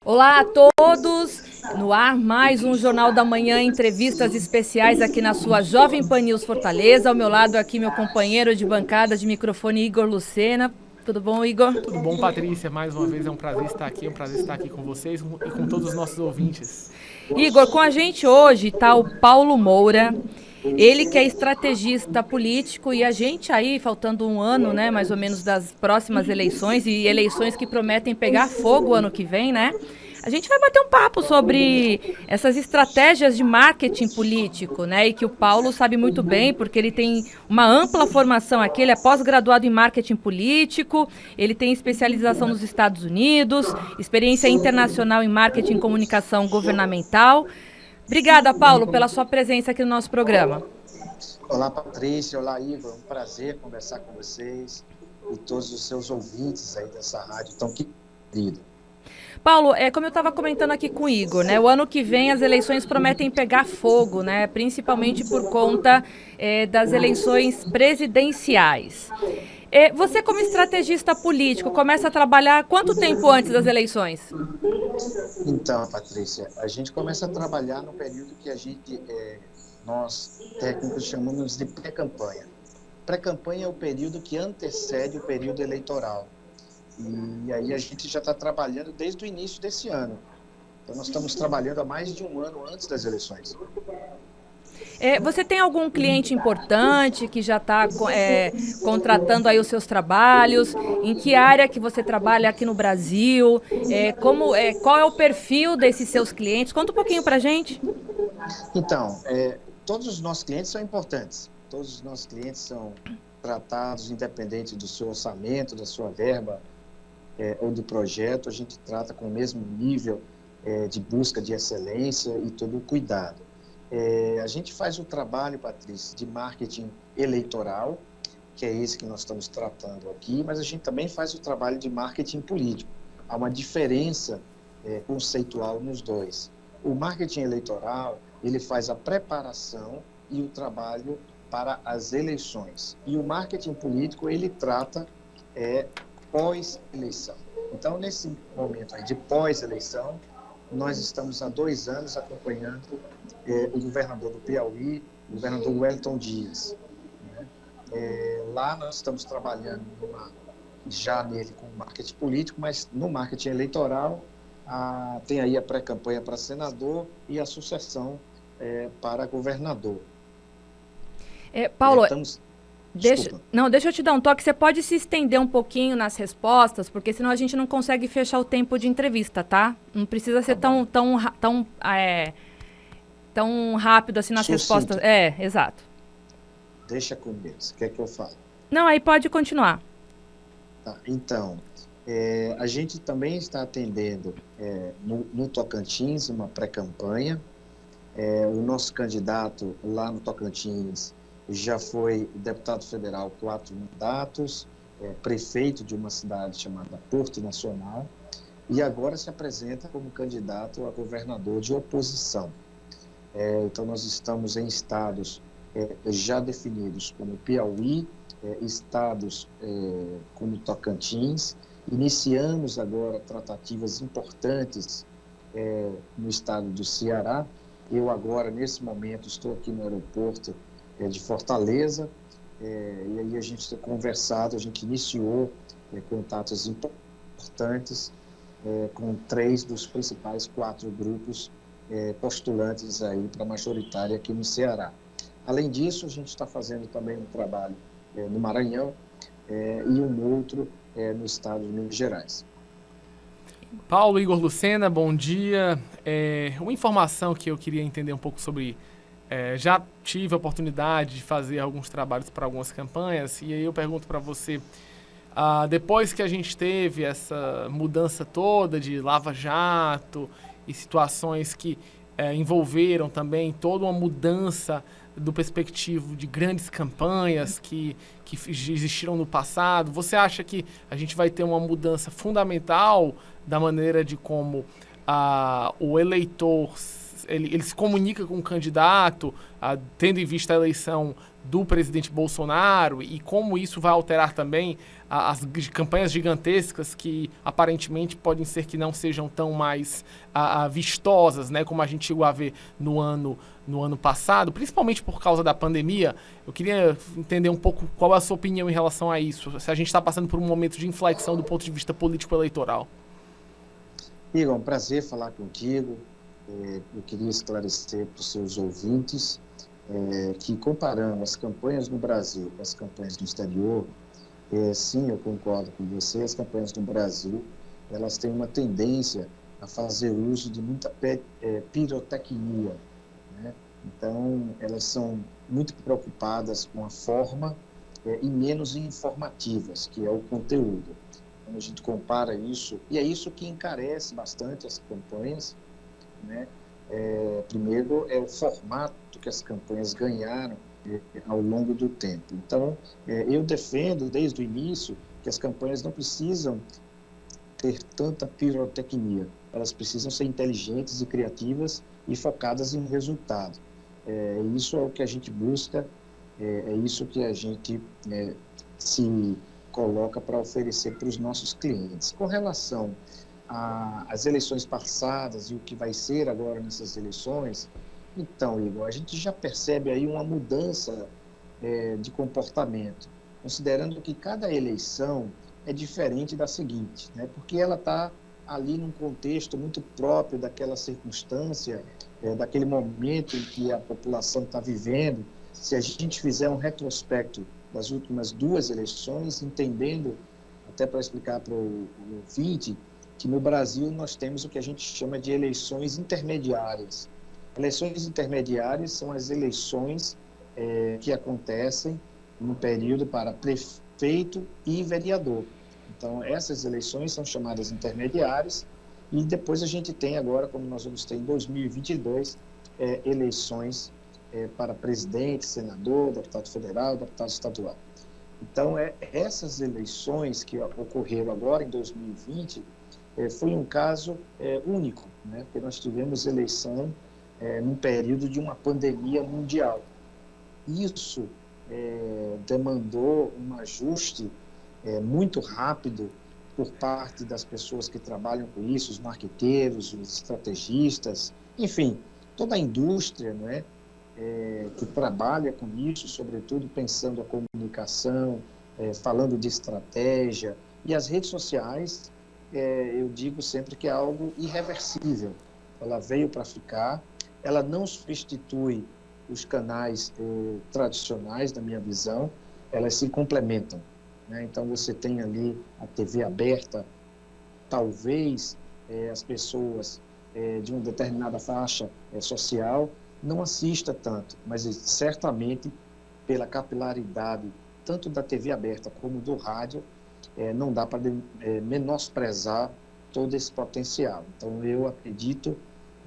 Olá a todos! No ar, mais um Jornal da Manhã, entrevistas especiais aqui na sua Jovem Pan News Fortaleza. Ao meu lado aqui, meu companheiro de bancada de microfone, Igor Lucena. Tudo bom, Igor? Tudo bom, Patrícia? Mais uma vez é um prazer estar aqui com vocês e com todos os nossos ouvintes. Igor, com a gente hoje está o Paulo Moura. Ele que é estrategista político e a gente aí, faltando um ano, né, mais ou menos das próximas eleições e eleições que prometem pegar fogo ano que vem, né? A gente vai bater um papo sobre essas estratégias de marketing político, né? E que o Paulo sabe muito bem, porque ele tem uma ampla formação aqui, ele é pós-graduado em marketing político, ele tem especialização nos Estados Unidos, experiência internacional em marketing e comunicação governamental. Obrigada, Paulo, pela sua presença aqui no nosso programa. Olá, Patrícia. Olá, Igor. Um prazer conversar com vocês e todos os seus ouvintes aí dessa rádio tão querida. Paulo, como eu estava comentando aqui com o Igor, né? O ano que vem as eleições prometem pegar fogo, né? Principalmente por conta das eleições presidenciais. Você, como estrategista político, começa a trabalhar quanto tempo antes das eleições? Então, Patrícia, a gente começa a trabalhar no período que nós técnicos chamamos de pré-campanha. Pré-campanha é o período que antecede o período eleitoral. E aí a gente já está trabalhando desde o início desse ano. Então nós estamos trabalhando há mais de um ano antes das eleições. Você tem algum cliente importante que já está contratando aí os seus trabalhos? Em que área que você trabalha aqui no Brasil? Qual é o perfil desses seus clientes? Conta um pouquinho para a gente. Então, todos os nossos clientes são importantes. Todos os nossos clientes são tratados independente do seu orçamento, da sua verba ou do projeto. A gente trata com o mesmo nível de busca de excelência e todo o cuidado. A gente faz o trabalho, Patrícia, de marketing eleitoral, que é esse que nós estamos tratando aqui, mas a gente também faz o trabalho de marketing político. Há uma diferença conceitual nos dois. O marketing eleitoral, ele faz a preparação e o trabalho para as eleições. E o marketing político, ele trata pós-eleição. Então, nesse momento aí de pós-eleição, nós estamos há 2 anos acompanhando o governador do Piauí, o governador Wellington Dias. Né? Lá nós estamos trabalhando já nele com marketing político, mas no marketing eleitoral tem aí a pré-campanha para senador e a sucessão para governador. Paulo, estamos... deixa eu te dar um toque. Você pode se estender um pouquinho nas respostas, porque senão a gente não consegue fechar o tempo de entrevista, tá? Não precisa ser tão rápido assim nas Sucinto. respostas. Exato. Deixa comigo. Você quer que eu fale? Não, aí pode continuar. Tá, então, a gente também está atendendo no Tocantins uma pré-campanha. O nosso candidato lá no Tocantins já foi deputado federal 4 mandatos, prefeito de uma cidade chamada Porto Nacional, e agora se apresenta como candidato a governador de oposição. Então, nós estamos em estados já definidos como Piauí, estados como Tocantins. Iniciamos agora tratativas importantes no estado do Ceará. Eu agora, nesse momento, estou aqui no aeroporto de Fortaleza, e aí a gente tem conversado, a gente iniciou contatos importantes com 3 dos principais 4 grupos postulantes aí para majoritária aqui no Ceará. Além disso, a gente está fazendo também um trabalho no Maranhão e um outro no estado de Minas Gerais. Paulo, Igor Lucena, bom dia. Uma informação que eu queria entender um pouco sobre... já tive a oportunidade de fazer alguns trabalhos para algumas campanhas, e aí eu pergunto para você, depois que a gente teve essa mudança toda de Lava Jato e situações que envolveram também toda uma mudança do perspectivo de grandes campanhas que existiram no passado, você acha que a gente vai ter uma mudança fundamental da maneira de como o eleitor ele se comunica com o candidato, tendo em vista a eleição do presidente Bolsonaro, e como isso vai alterar também as campanhas gigantescas que aparentemente podem ser que não sejam tão mais vistosas, né, como a gente chegou a ver no ano passado, principalmente por causa da pandemia. Eu queria entender um pouco qual é a sua opinião em relação a isso, se a gente está passando por um momento de inflexão do ponto de vista político-eleitoral. Igor, é um prazer falar contigo. Eu queria esclarecer para os seus ouvintes que, comparando as campanhas no Brasil com as campanhas no exterior, sim, eu concordo com você, as campanhas no Brasil, elas têm uma tendência a fazer uso de muita pirotecnia, né? Então, elas são muito preocupadas com a forma e menos informativas, que é o conteúdo. Quando a gente compara isso, e é isso que encarece bastante as campanhas, né? Primeiro, é o formato que as campanhas ganharam ao longo do tempo. Então, eu defendo desde o início que as campanhas não precisam ter tanta pirotecnia, elas precisam ser inteligentes e criativas e focadas em resultado. Isso é o que a gente busca, é isso que a gente se coloca para oferecer para os nossos clientes. Com relação às eleições passadas e o que vai ser agora nessas eleições, então, Igor, a gente já percebe aí uma mudança de comportamento, considerando que cada eleição é diferente da seguinte, né? Porque ela está ali num contexto muito próprio daquela circunstância, daquele momento em que a população está vivendo. Se a gente fizer um retrospecto das últimas 2 eleições, entendendo, até para explicar para o ouvinte, que no Brasil nós temos o que a gente chama de eleições intermediárias. Eleições intermediárias são as eleições que acontecem no período para prefeito e vereador. Então, essas eleições são chamadas intermediárias, e depois a gente tem agora, como nós vamos ter em 2022, eleições para presidente, senador, deputado federal, deputado estadual. Então, essas eleições que ocorreram agora em 2020 foi um caso único, né? Porque nós tivemos eleição num período de uma pandemia mundial. Isso demandou um ajuste muito rápido por parte das pessoas que trabalham com isso, os marqueteiros, os estrategistas, enfim, toda a indústria, né, que trabalha com isso, sobretudo pensando a comunicação, falando de estratégia. E as redes sociais, eu digo sempre que é algo irreversível. Ela veio para ficar, ela não substitui os canais tradicionais, na minha visão, elas se complementam, né? Então, você tem ali a TV aberta, talvez as pessoas de uma determinada faixa social não assista tanto, mas certamente pela capilaridade tanto da TV aberta como do rádio, não dá para menosprezar todo esse potencial. Então, eu acredito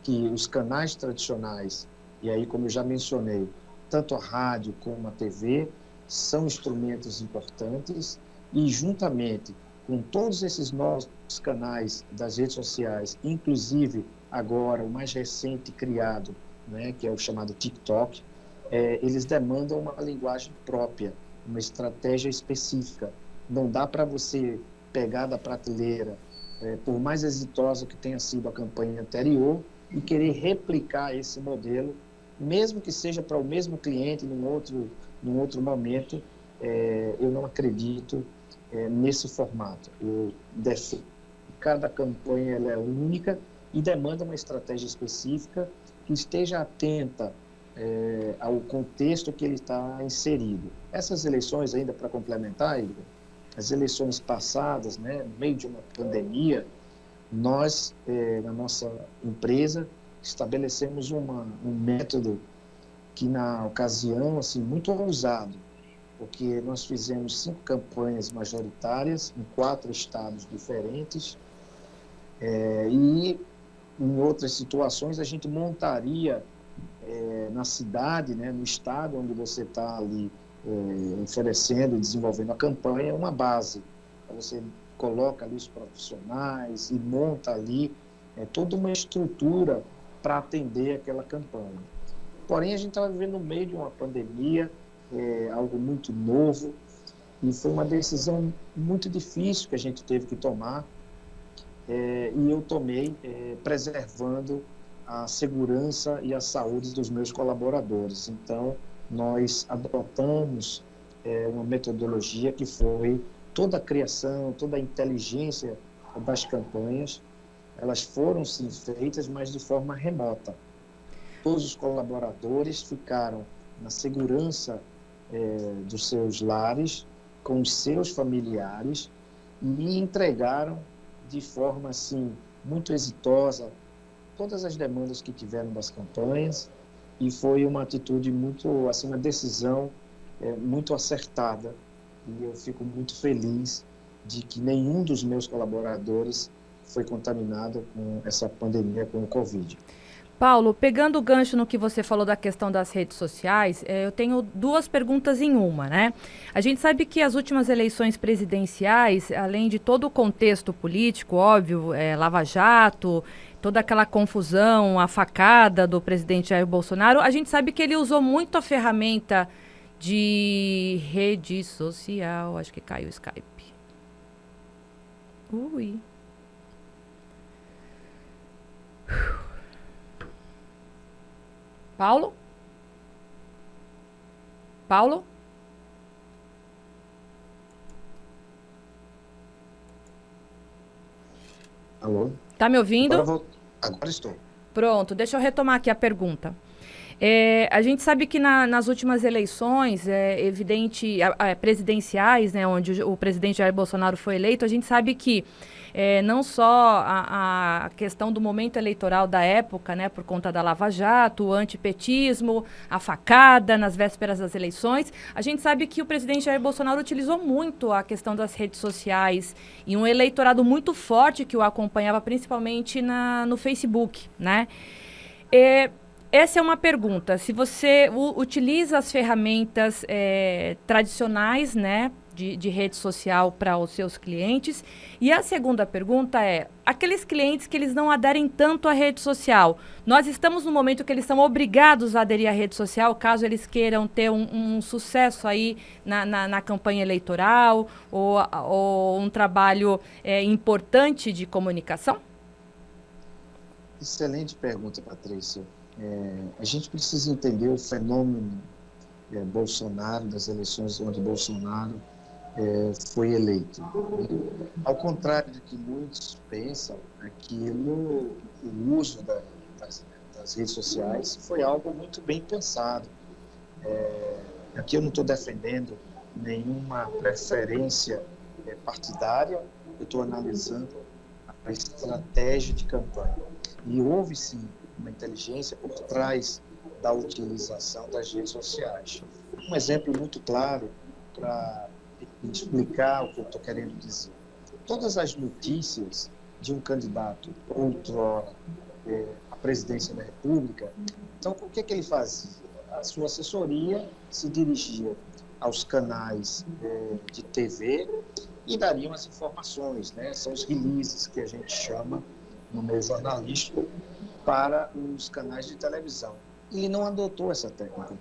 que os canais tradicionais, e aí, como eu já mencionei, tanto a rádio como a TV, são instrumentos importantes, e juntamente com todos esses novos canais das redes sociais, inclusive agora o mais recente criado, né, que é o chamado TikTok, eles demandam uma linguagem própria, uma estratégia específica. Não dá para você pegar da prateleira, por mais exitosa que tenha sido a campanha anterior, e querer replicar esse modelo, mesmo que seja para o mesmo cliente num outro momento. Eu não acredito nesse formato. Eu defendo que cada campanha ela é única e demanda uma estratégia específica que esteja atenta ao contexto que ele está inserido. Essas eleições, ainda para complementar, Igor, as eleições passadas, né, no meio de uma pandemia, nós, na nossa empresa, estabelecemos um método que, na ocasião, assim, muito ousado, porque nós fizemos 5 campanhas majoritárias em 4 estados diferentes, e em outras situações a gente montaria na cidade, né, no estado onde você está ali oferecendo e desenvolvendo a campanha, uma base. Você coloca ali os profissionais e monta ali toda uma estrutura para atender aquela campanha. Porém, a gente estava vivendo no meio de uma pandemia, algo muito novo, e foi uma decisão muito difícil que a gente teve que tomar, e eu tomei preservando a segurança e a saúde dos meus colaboradores. Então, nós adotamos uma metodologia que foi toda a criação, toda a inteligência das campanhas, elas foram sim feitas, mas de forma remota. Todos os colaboradores ficaram na segurança dos seus lares, com os seus familiares, e entregaram de forma assim muito exitosa todas as demandas que tiveram das campanhas, e foi uma atitude muito, assim, uma decisão muito acertada, e eu fico muito feliz de que nenhum dos meus colaboradores foi contaminado com essa pandemia, com o Covid. Paulo, pegando o gancho no que você falou da questão das redes sociais, eu tenho duas perguntas em uma, né? A gente sabe que as últimas eleições presidenciais, além de todo o contexto político, óbvio, Lava Jato, toda aquela confusão, a facada do presidente Jair Bolsonaro, a gente sabe que ele usou muito a ferramenta de rede social. Acho que caiu o Skype. Ui. Paulo? Paulo? Alô? Tá me ouvindo? Agora estou. Pronto, deixa eu retomar aqui a pergunta. A gente sabe que nas últimas eleições, presidenciais, né, onde o presidente Jair Bolsonaro foi eleito, a gente sabe que não só a questão do momento eleitoral da época, né, por conta da Lava Jato, o antipetismo, a facada nas vésperas das eleições, a gente sabe que o presidente Jair Bolsonaro utilizou muito a questão das redes sociais e um eleitorado muito forte que o acompanhava, principalmente no Facebook, né? Essa é uma pergunta. Se você utiliza as ferramentas tradicionais, né, de rede social para os seus clientes. E a segunda pergunta é, aqueles clientes que eles não aderem tanto à rede social, nós estamos no momento que eles são obrigados a aderir à rede social, caso eles queiram ter um sucesso aí na campanha eleitoral ou um trabalho importante de comunicação? Excelente pergunta, Patrícia. A gente precisa entender o fenômeno Bolsonaro, das eleições onde Bolsonaro foi eleito. Ao contrário do que muitos pensam, o uso das redes sociais foi algo muito bem pensado. Aqui eu não estou defendendo nenhuma preferência partidária, eu estou analisando a estratégia de campanha. E houve, sim, uma inteligência por trás da utilização das redes sociais. Um exemplo muito claro para explicar o que eu estou querendo dizer. Todas as notícias de um candidato outrora à presidência da República, então o que ele fazia? A sua assessoria se dirigia aos canais de TV e dariam as informações, né? São os releases que a gente chama no meio jornalístico para os canais de televisão. Ele não adotou essa técnica.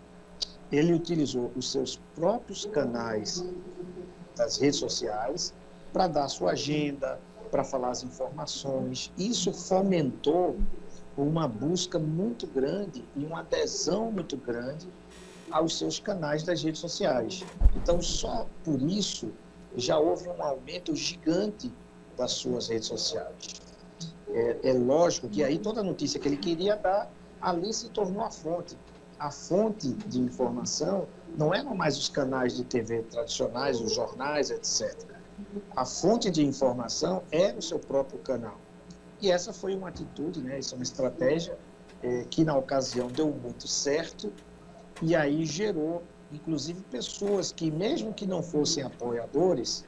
Ele utilizou os seus próprios canais das redes sociais para dar sua agenda, para falar as informações. Isso fomentou uma busca muito grande e uma adesão muito grande aos seus canais das redes sociais. Então, só por isso, já houve um aumento gigante das suas redes sociais. É lógico que aí toda notícia que ele queria dar, ali se tornou a fonte. A fonte de informação não eram mais os canais de TV tradicionais, os jornais, etc. A fonte de informação era o seu próprio canal. E essa foi uma atitude, né? Isso é uma estratégia que na ocasião deu muito certo e aí gerou, inclusive, pessoas que, mesmo que não fossem apoiadores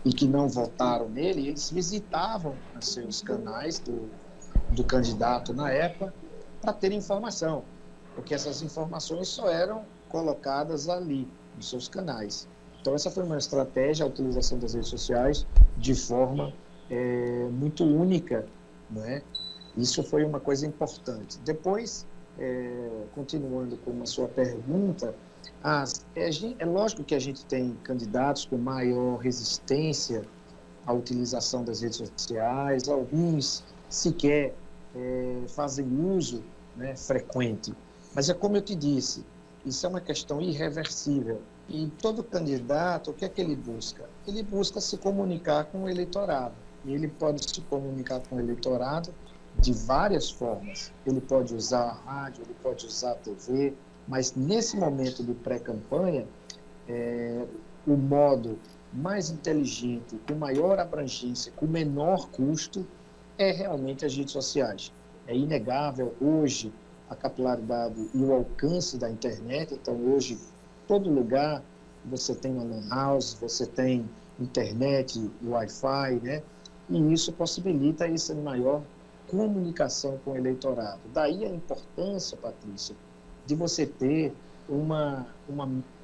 e que não votaram nele, eles visitavam os seus canais do candidato na época para ter informação, porque essas informações só eram colocadas ali, nos seus canais. Então, essa foi uma estratégia, a utilização das redes sociais, de forma muito única, não é? Isso foi uma coisa importante. Depois, continuando com a sua pergunta, é lógico que a gente tem candidatos com maior resistência à utilização das redes sociais, alguns sequer fazem uso, né, frequente. Mas é como eu te disse, isso é uma questão irreversível. E todo candidato, o que é que ele busca? Ele busca se comunicar com o eleitorado. E ele pode se comunicar com o eleitorado de várias formas. Ele pode usar a rádio, ele pode usar a TV, mas nesse momento de pré-campanha, o modo mais inteligente, com maior abrangência, com menor custo, é realmente as redes sociais. É inegável hoje a capilaridade e o alcance da internet. Então, hoje, todo lugar você tem uma lan house, você tem internet, Wi-Fi, né? E isso possibilita essa maior comunicação com o eleitorado. Daí a importância, Patrícia, de você ter uma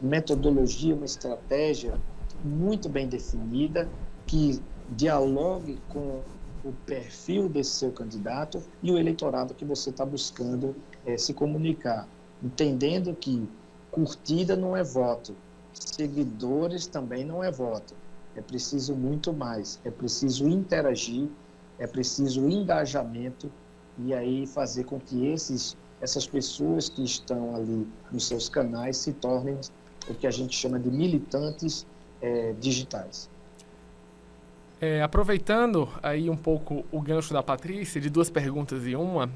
metodologia, uma estratégia muito bem definida, que dialogue com o perfil desse seu candidato e o eleitorado que você está buscando se comunicar, entendendo que curtida não é voto, seguidores também não é voto. É preciso muito mais, é preciso interagir, é preciso engajamento e aí fazer com que essas pessoas que estão ali nos seus canais se tornem o que a gente chama de militantes digitais. Aproveitando aí um pouco o gancho da Patrícia, de duas perguntas em uma,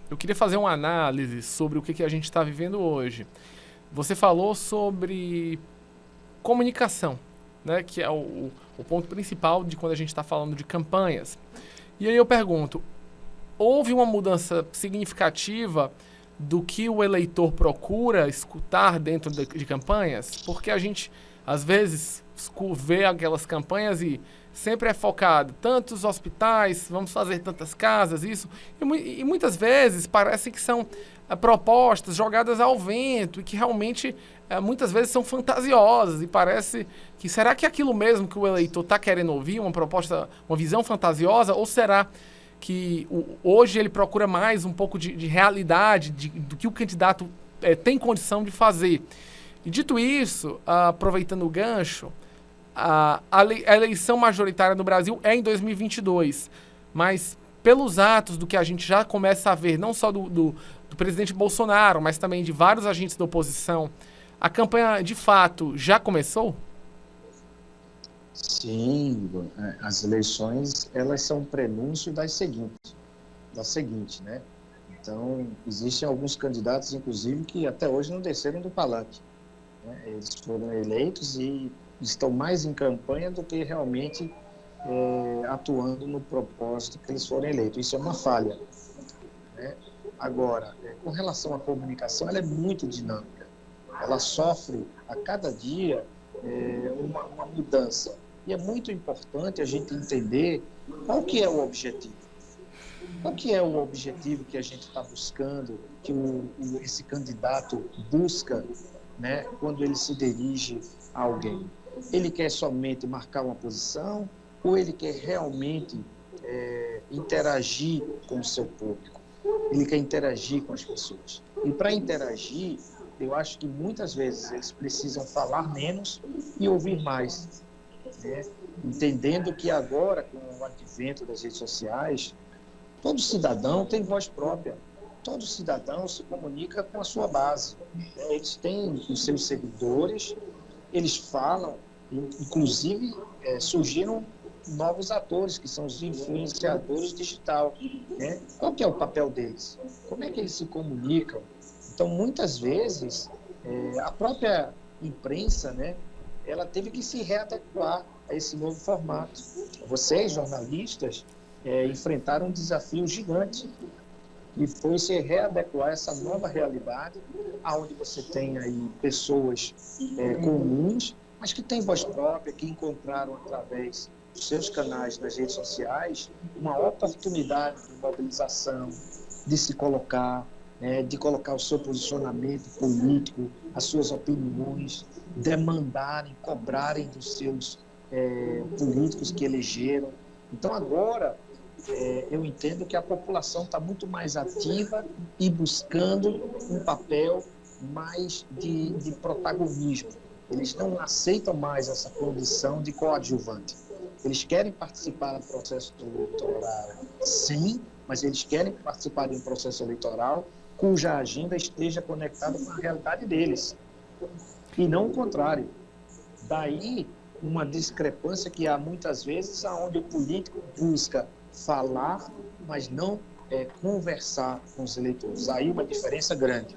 eu queria fazer uma análise sobre o que a gente está vivendo hoje. Você falou sobre comunicação, né, que é o ponto principal de quando a gente está falando de campanhas. E aí eu pergunto, houve uma mudança significativa do que o eleitor procura escutar dentro de campanhas? Porque a gente, às vezes, vê aquelas campanhas e sempre é focado tantos hospitais, vamos fazer tantas casas, isso. E muitas vezes parece que são propostas jogadas ao vento e que realmente muitas vezes são fantasiosas e parece que será que é aquilo mesmo que o eleitor está querendo ouvir, uma proposta, uma visão fantasiosa, ou será que hoje ele procura mais um pouco de realidade do que o candidato tem condição de fazer? E dito isso, aproveitando o gancho, a eleição majoritária no Brasil é em 2022, mas pelos atos do que a gente já começa a ver, não só do presidente Bolsonaro, mas também de vários agentes da oposição, a campanha de fato já começou? Sim, as eleições, elas são um prenúncio da seguinte, né? Então, existem alguns candidatos, inclusive, que até hoje não desceram do palanque, né? Eles foram eleitos e estão mais em campanha do que realmente atuando no propósito que eles foram eleitos. Isso é uma falha, né? Agora, com relação à comunicação, ela é muito dinâmica. Ela sofre a cada dia uma mudança. E é muito importante a gente entender qual que é o objetivo. Qual que é o objetivo que a gente está buscando, que esse candidato busca, né, quando ele se dirige a alguém? Ele quer somente marcar uma posição ou ele quer realmente interagir com o seu público? Ele quer interagir com as pessoas. E para interagir, eu acho que muitas vezes eles precisam falar menos e ouvir mais, né? Entendendo que agora, com o advento das redes sociais, todo cidadão tem voz própria. Todo cidadão se comunica com a sua base. Eles têm os seus seguidores, eles falam, inclusive surgiram novos atores, que são os influenciadores digital, né? Qual que é o papel deles? Como é que eles se comunicam? Então, muitas vezes, a própria imprensa, né, ela teve que se readequar a esse novo formato. Vocês, jornalistas, enfrentaram um desafio gigante, e foi se readequar a essa nova realidade, onde você tem aí pessoas comuns, mas que têm voz própria, que encontraram através dos seus canais nas redes sociais uma oportunidade de mobilização, de se colocar, de colocar o seu posicionamento político, as suas opiniões, demandarem, cobrarem dos seus políticos que elegeram. Então agora eu entendo que a população está muito mais ativa e buscando um papel mais de protagonismo. Eles não aceitam mais essa condição de coadjuvante. Eles querem participar do processo eleitoral, sim, mas eles querem participar de um processo eleitoral cuja agenda esteja conectada com a realidade deles. E não o contrário. Daí uma discrepância que há muitas vezes onde o político busca falar, mas não conversar com os eleitores. Aí uma diferença grande.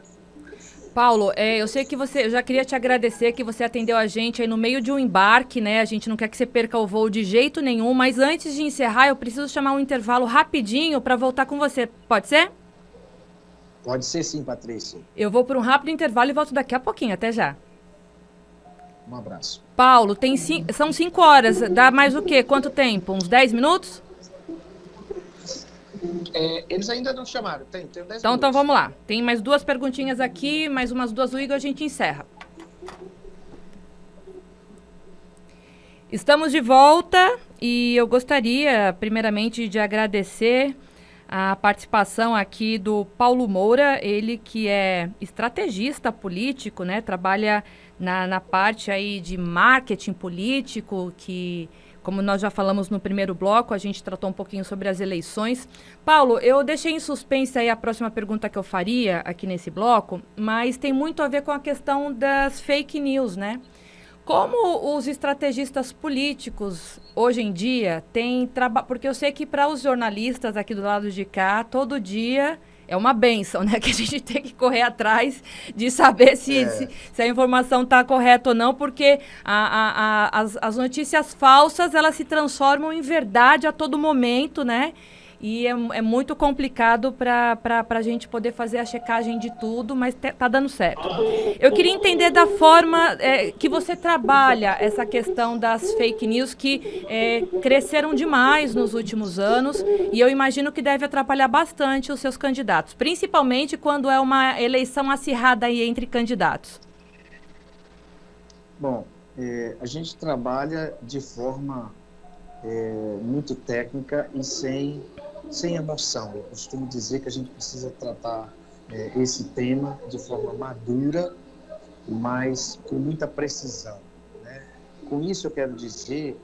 Paulo, eu sei que eu já queria te agradecer que você atendeu a gente aí no meio de um embarque, né? A gente não quer que você perca o voo de jeito nenhum, mas antes de encerrar, eu preciso chamar um intervalo rapidinho para voltar com você. Pode ser? Pode ser sim, Patrícia. Eu vou por um rápido intervalo e volto daqui a pouquinho. Até já. Um abraço. Paulo, são 5 horas. Dá mais o quê? Quanto tempo? Uns 10 minutos? Eles ainda não chamaram. Tem 10 minutos. Então vamos lá. Tem mais 2 perguntinhas aqui, mais umas 2 do Igor, a gente encerra. Estamos de volta e eu gostaria, primeiramente, de agradecer a participação aqui do Paulo Moura, ele que é estrategista político, né? Trabalha na parte aí de marketing político, que, como nós já falamos no primeiro bloco, a gente tratou um pouquinho sobre as eleições. Paulo, eu deixei em suspense aí a próxima pergunta que eu faria aqui nesse bloco, mas tem muito a ver com a questão das fake news, né? Como os estrategistas políticos, hoje em dia, têm trabalho... Porque eu sei que para os jornalistas aqui do lado de cá, todo dia é uma bênção, né? Que a gente tem que correr atrás de saber se a informação está correta ou não, porque as notícias falsas, elas se transformam em verdade a todo momento, né? E é muito complicado para a gente poder fazer a checagem de tudo, mas tá dando certo. Eu queria entender da forma que você trabalha essa questão das fake news que cresceram demais nos últimos anos e eu imagino que deve atrapalhar bastante os seus candidatos, principalmente quando é uma eleição acirrada aí entre candidatos. Bom, a gente trabalha de forma muito técnica e sem emoção. Eu costumo dizer que a gente precisa tratar esse tema de forma madura, mas com muita precisão, né? Com isso eu quero dizer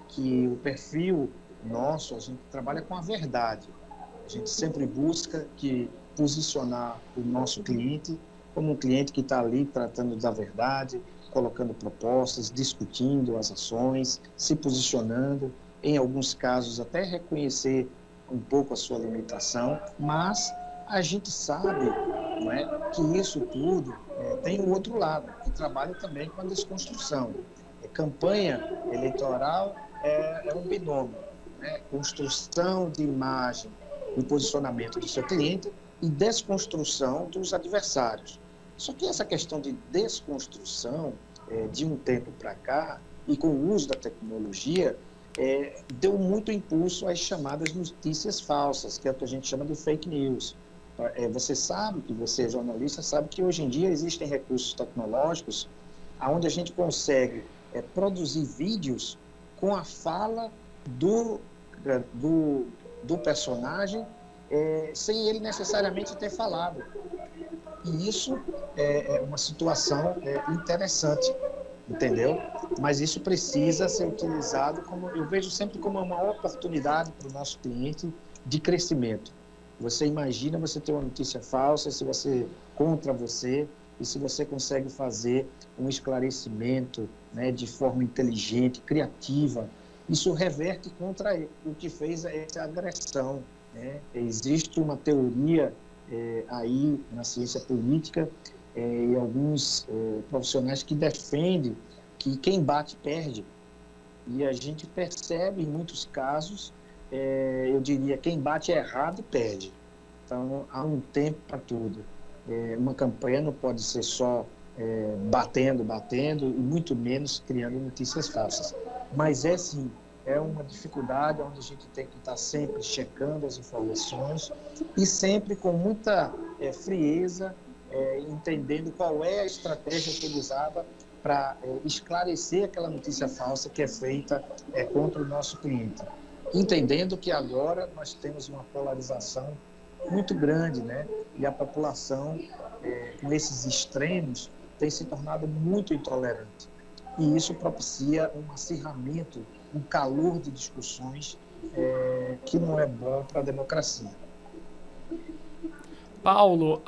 que o perfil nosso, a gente trabalha com a verdade. A gente sempre busca posicionar o nosso cliente como um cliente que está ali tratando da verdade, colocando propostas, discutindo as ações, se posicionando, em alguns casos até reconhecer um pouco a sua limitação, mas a gente sabe, não é, que isso tudo tem um outro lado, que trabalha também com a desconstrução. Campanha eleitoral é um binômio, né? Construção de imagem e posicionamento do seu cliente e desconstrução dos adversários. Só que essa questão de desconstrução, de um tempo para cá, e com o uso da tecnologia, deu muito impulso às chamadas notícias falsas, que é o que a gente chama de fake news. Você sabe, que você é jornalista, sabe que hoje em dia existem recursos tecnológicos onde a gente consegue produzir vídeos com a fala do personagem sem ele necessariamente ter falado. E isso é uma situação interessante, entendeu? Mas isso precisa ser utilizado eu vejo sempre como uma oportunidade para o nosso cliente de crescimento. Você imagina você ter uma notícia falsa, contra você, e se você consegue fazer um esclarecimento, né, de forma inteligente, criativa, isso reverte contra o que fez essa agressão, né? Existe uma teoria aí na ciência política e alguns profissionais que defendem que quem bate perde. E a gente percebe em muitos casos, eu diria, quem bate errado perde. Então há um tempo para tudo. Uma campanha não pode ser só batendo, e muito menos criando notícias falsas. Mas sim, é uma dificuldade onde a gente tem que estar sempre checando as informações e sempre com muita frieza, entendendo qual é a estratégia utilizada para esclarecer aquela notícia falsa que é feita contra o nosso cliente. entendendo que agora nós temos uma polarização muito grande, né? E a população, com esses extremos, tem se tornado muito intolerante. E isso propicia um acirramento, um calor de discussões que não é bom para a democracia. Paulo,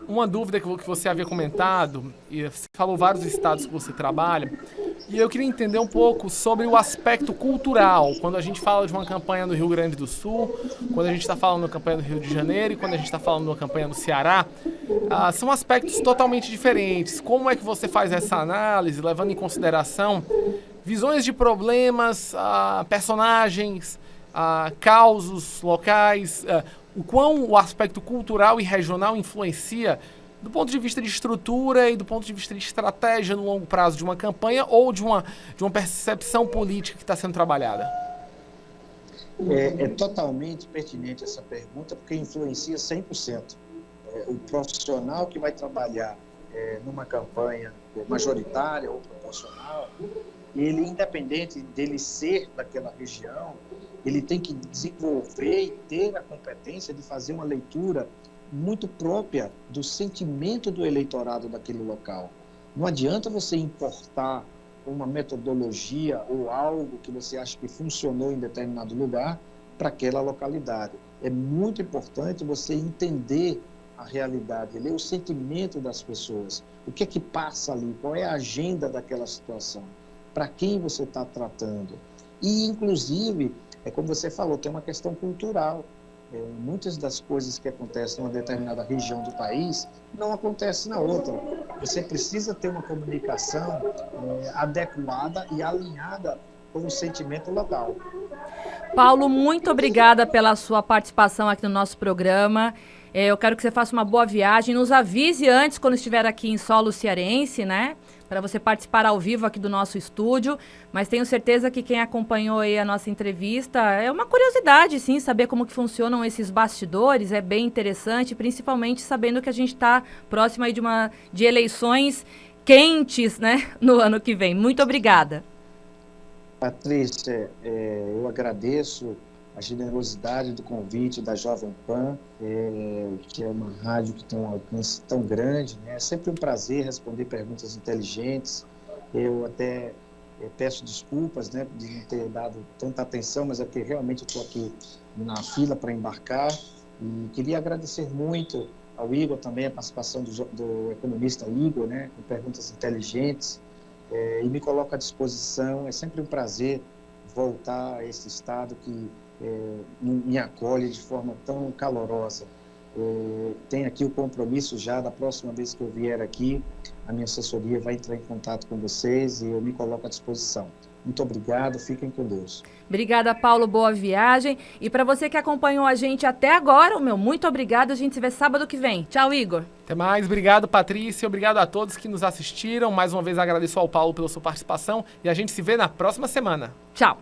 uma dúvida que você havia comentado, e você falou vários estados que você trabalha, e eu queria entender um pouco sobre o aspecto cultural, quando a gente fala de uma campanha no Rio Grande do Sul, quando a gente está falando de uma campanha no Rio de Janeiro e quando a gente está falando de uma campanha no Ceará, são aspectos totalmente diferentes. Como é que você faz essa análise, levando em consideração visões de problemas, personagens, causos locais, o quão o aspecto cultural e regional influencia do ponto de vista de estrutura e do ponto de vista de estratégia no longo prazo de uma campanha ou de uma percepção política que está sendo trabalhada? É totalmente pertinente essa pergunta, porque influencia 100%. O profissional que vai trabalhar numa campanha majoritária ou proporcional, ele, independente dele ser daquela região, ele tem que desenvolver e ter a competência de fazer uma leitura muito própria do sentimento do eleitorado daquele local. Não adianta você importar uma metodologia ou algo que você acha que funcionou em determinado lugar para aquela localidade. É muito importante você entender a realidade, ler o sentimento das pessoas, o que é que passa ali, qual é a agenda daquela situação, para quem você está tratando. E, inclusive, como você falou, tem uma questão cultural. Muitas das coisas que acontecem em uma determinada região do país não acontecem na outra. Você precisa ter uma comunicação adequada e alinhada com o sentimento local. Paulo, muito obrigada pela sua participação aqui no nosso programa. Eu quero que você faça uma boa viagem. Nos avise antes, quando estiver aqui em solo cearense, né? Para você participar ao vivo aqui do nosso estúdio. Mas tenho certeza que quem acompanhou aí a nossa entrevista é uma curiosidade, sim, saber como que funcionam esses bastidores. É bem interessante, principalmente sabendo que a gente está próximo aí de eleições quentes, né? No ano que vem. Muito obrigada. Patrícia, eu agradeço a generosidade do convite da Jovem Pan, que é uma rádio que tem um alcance tão grande, né? É sempre um prazer responder perguntas inteligentes. Eu até peço desculpas, né, de não ter dado tanta atenção, mas é porque realmente eu estou aqui na fila para embarcar. E queria agradecer muito ao Igor também, a participação do economista Igor, né, com perguntas inteligentes. E me coloco à disposição. É sempre um prazer voltar a esse estado que me acolhe de forma tão calorosa. Tenho aqui o compromisso já, da próxima vez que eu vier aqui, a minha assessoria vai entrar em contato com vocês e eu me coloco à disposição. Muito obrigado, fiquem com Deus. Obrigada, Paulo, boa viagem. E para você que acompanhou a gente até agora, muito obrigado. A gente se vê sábado que vem. Tchau, Igor. Até mais, obrigado, Patrícia, obrigado a todos que nos assistiram. Mais uma vez agradeço ao Paulo pela sua participação e a gente se vê na próxima semana. Tchau.